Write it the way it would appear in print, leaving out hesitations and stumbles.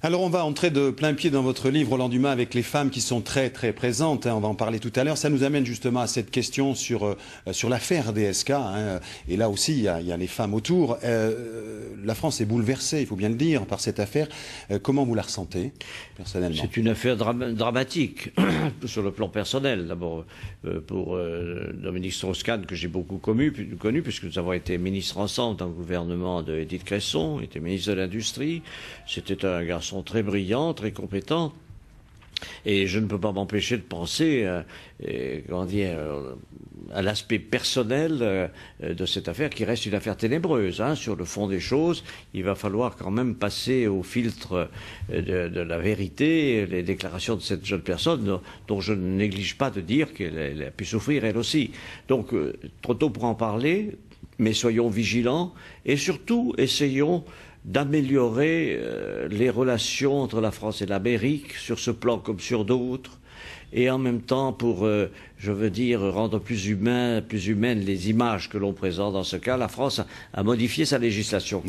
Alors on va entrer de plein pied dans votre livre, Roland Dumas, avec les femmes qui sont très très présentes, hein, on va en parler tout à l'heure. Ça nous amène justement à cette question sur l'affaire DSK, hein, et là aussi il y a les femmes autour. La France est bouleversée, il faut bien le dire, par cette affaire. Comment vous la ressentez, personnellement? C'est une affaire dramatique, sur le plan personnel. D'abord, pour Dominique Strauss-Kahn, que j'ai beaucoup connu, puisque nous avons été ministres ensemble dans le gouvernement d'Édith Cresson, il était ministre de l'Industrie. C'était un garçon très brillant, très compétent. Et je ne peux pas m'empêcher de penser à l'aspect personnel de cette affaire, qui reste une affaire ténébreuse. Hein. Sur le fond des choses, il va falloir quand même passer au filtre de la vérité, les déclarations de cette jeune personne, dont je ne néglige pas de dire qu'elle a pu souffrir elle aussi. Donc, trop tôt pour en parler, mais soyons vigilants et surtout essayons d'améliorer les relations entre la France et l'Amérique, sur ce plan comme sur d'autres, et en même temps pour, je veux dire, rendre plus humaines les images que l'on présente dans ce cas. La France a modifié sa législation.